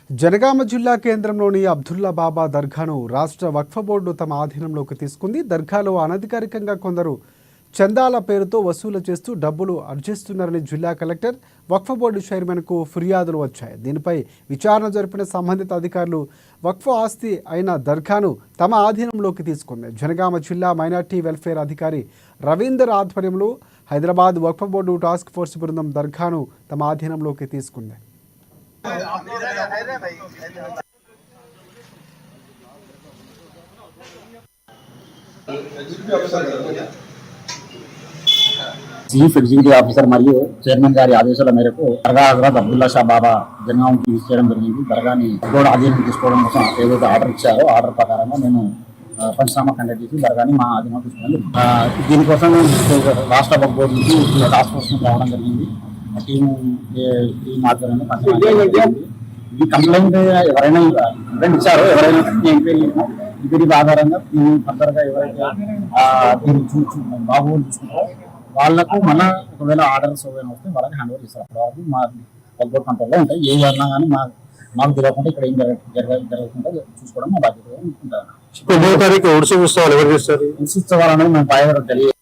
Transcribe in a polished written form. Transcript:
జనగామ జిల్లా కేంద్రంలోని అబ్దుల్లా బాబా దర్గాను రాష్ట్ర వక్ఫ్ బోర్డు తమ ఆధీనంలోకి తీసుకుంది. దర్గాలో అనధికారికంగా కొందరు చందాల పేరుతో వసూలు చేస్తూ డబ్బులు ఆర్జిస్తున్నారని జిల్లా కలెక్టర్, వక్ఫ్ బోర్డు చైర్మన్కు ఫిర్యాదులు వచ్చాయి. దీనిపై విచారణ జరిపిన సంబంధిత అధికారులు వక్ఫ్ ఆస్తి అయిన దర్గాను తమ ఆధీనంలోకి తీసుకుంది. జనగామ జిల్లా మైనార్టీ వెల్ఫేర్ అధికారి రవీందర్ ఆధ్వర్యంలో హైదరాబాద్ వక్ఫ్ బోర్డు టాస్క్ ఫోర్స్ బృందం దర్గాను తమ ఆధీనంలోకి తీసుకుంది. చీఫ్ ఎగ్జిక్యూటివ్ ఆఫీసర్ మరియు చైర్మన్ గారి ఆదేశాల మేరకు దర్గా హజరత్ అబ్దుల్లా షా బాబా జనగాంకి యూజ్ చేయడం జరిగింది. దర్గాని బోర్డు ఆధీనం తీసుకోవడం కోసం ఏదైతే ఆర్డర్ ఇచ్చారో ఆర్డర్ ప్రకారంగా నేను పంచనామా కండక్ట్ చేసి దర్గాని మా ఆధీనం తీసుకోవాలి. దీనికోసం రాష్ట్ర వక్ఫ్ బోర్డు నుంచి టాస్క్ ఫోర్స్ రావడం జరిగింది. టీం ఆధ్వర్యంలో పంచనామా జరిగింది. ఈ కంప్లైంట్ ఎవరైనా కంప్లైంట్ ఇచ్చారో ఎవరైనా ఎంక్వైరీ ఆధారంగా మేము ఫర్దర్గా ఎవరైతే బాబు తీసుకుంటారో వాళ్ళకు మళ్ళీ ఒకవేళ ఆర్డర్స్ ఏమైనా వస్తే వాళ్ళకి హ్యాండ్ ఓవర్ చేస్తారు. అప్పటి వరకు మా వక్ఫ్ బోర్డు కంట్రోల్లో ఉంటాయి. ఏ అన్నా కానీ మాకు తెలియకుండా ఇక్కడ ఏం జరుగుతుందో చూసుకోవడం మా బాధ్యతగా ఉంటారు. 9వ తారీఖు ఉత్సవాలు ఎవరు చేస్తారు? ఉత్సవాలు అనేది మేము పై తెలియ